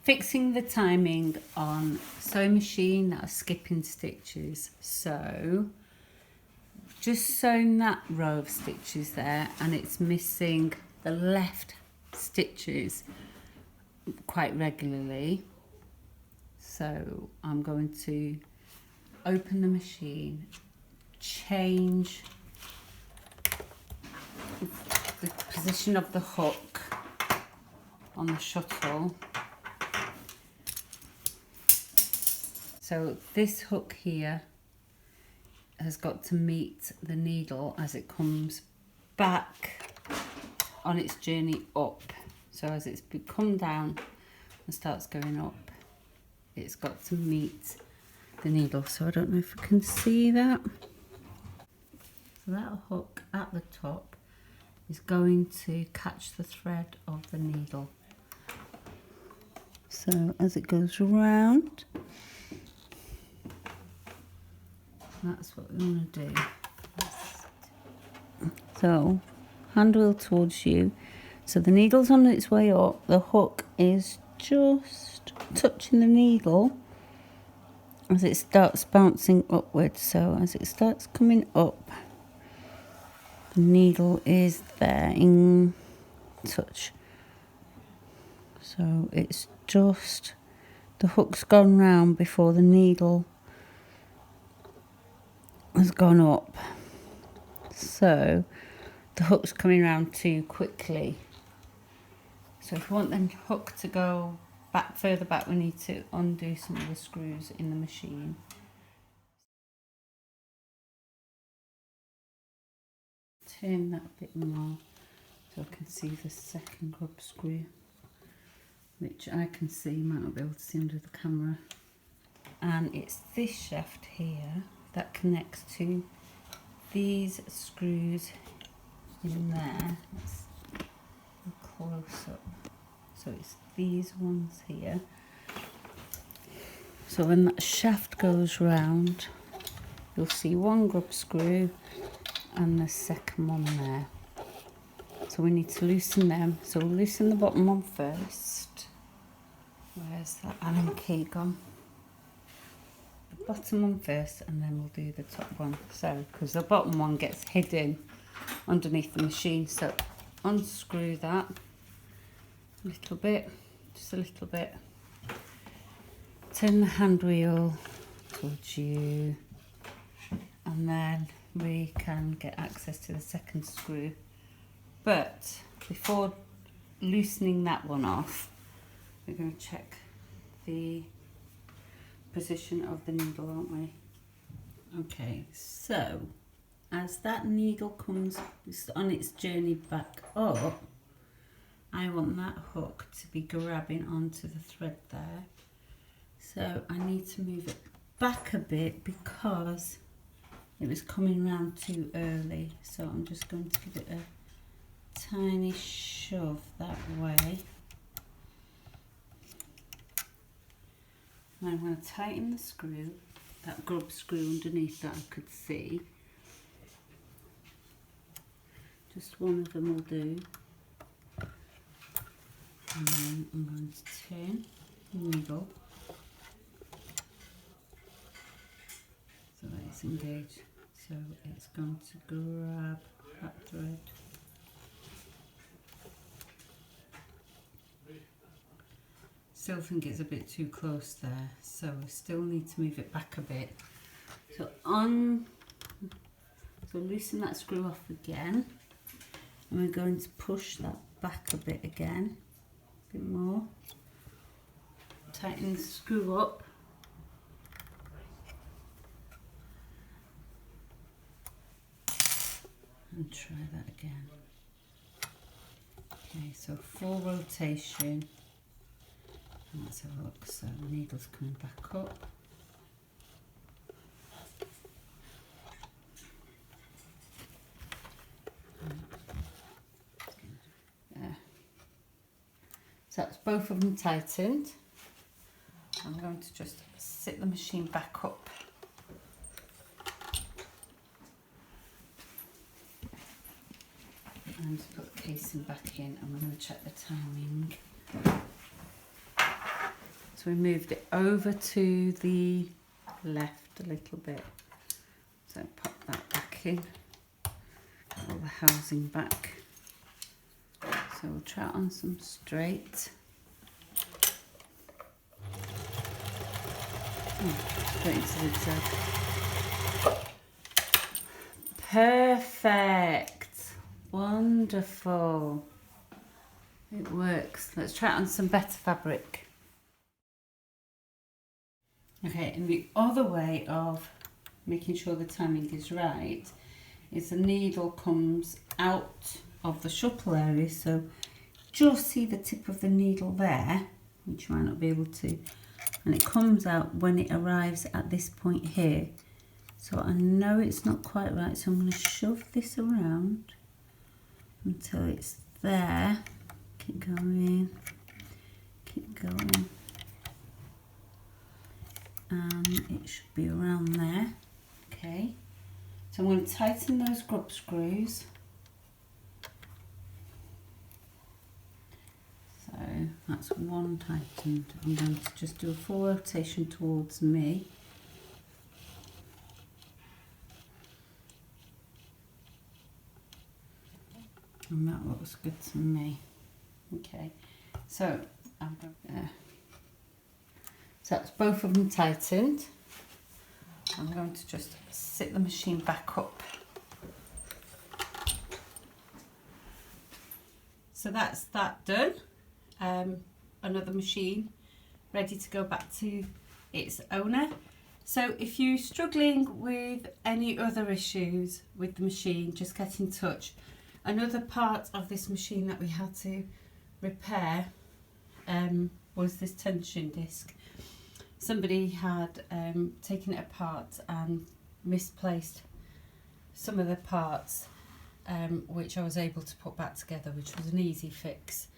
fixing the timing on sewing machine that are skipping stitches. So just sewing that row of stitches there, and it's missing the left stitches quite regularly. So I'm going to open the machine, change the position of the hook on the shuttle. So this hook here has got to meet the needle as it comes back on its journey up. So as it's come down and starts going up, it's got to meet the needle. So I don't know if you can see that. So that hook at the top is going to catch the thread of the needle. So as it goes round, that's what we want to do. So hand wheel towards you. So the needle's on its way up. The hook is just touching the needle as it starts bouncing upwards. So as it starts coming up, the needle is there in touch. So it's just, the hook's gone round before the needle has gone up. So the hook's coming round too quickly. So if we want the hook to go back further back, we need to undo some of the screws in the machine. Turn that a bit more so I can see the second grub screw, which I can see, you might not be able to see under the camera. And it's this shaft here that connects to these screws in there. Let's look close up. So it's these ones here. So when that shaft goes round, you'll see one grub screw and the second one there. So we need to loosen them. So we'll loosen the bottom one first. Where's that Allen key gone? The bottom one first, and then we'll do the top one. So, because the bottom one gets hidden underneath the machine. So unscrew that a little bit, just a little bit. Turn the hand wheel towards you, and then we can get access to the second screw. But before loosening that one off, we're going to check the position of the needle, aren't we? Okay, so as that needle comes on its journey back up, I want that hook to be grabbing onto the thread there. So I need to move it back a bit because it was coming round too early. So I'm just going to give it a tiny shove that way. And I'm going to tighten the screw, that grub screw underneath that I could see. Just one of them will do. And then I'm going to turn the needle so that it's engaged. So it's going to grab that thread. Still think it's a bit too close there, so we still need to move it back a bit. So loosen that screw off again, and we're going to push that back a bit again, a bit more. Tighten the screw up. And try that again. Okay, so full rotation. Let's have a look. So the needle's coming back up. There. So that's both of them tightened. I'm going to just sit the machine back up. And put the casing back in, and we're going to check the timing. So we moved it over to the left a little bit. So pop that back in, get all the housing back. So we'll try it on some straight. Straight into the zigzag. Perfect. Wonderful. It works. Let's try it on some better fabric. Okay, and the other way of making sure the timing is right is the needle comes out of the shuttle area, so just see the tip of the needle there, which you might not be able to, and it comes out when it arrives at this point here. So I know it's not quite right, so I'm going to shove this around until it's there. Keep going, and it should be around there. Okay, so I'm going to tighten those grub screws. So that's one tightened. I'm going to just do a full rotation towards me. And that looks good to me. Okay, so I'm going so that's both of them tightened. I'm going to just sit the machine back up. So that's that done. Another machine ready to go back to its owner. So if you're struggling with any other issues with the machine, just get in touch. Another part of this machine that we had to repair was this tension disc. Somebody had taken it apart and misplaced some of the parts, which I was able to put back together, which was an easy fix.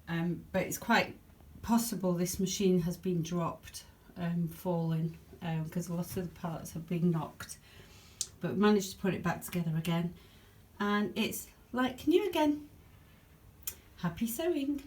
But it's quite possible this machine has been dropped, fallen, because lots of the parts have been knocked. But we managed to put it back together again, and it's like new again. Happy sewing!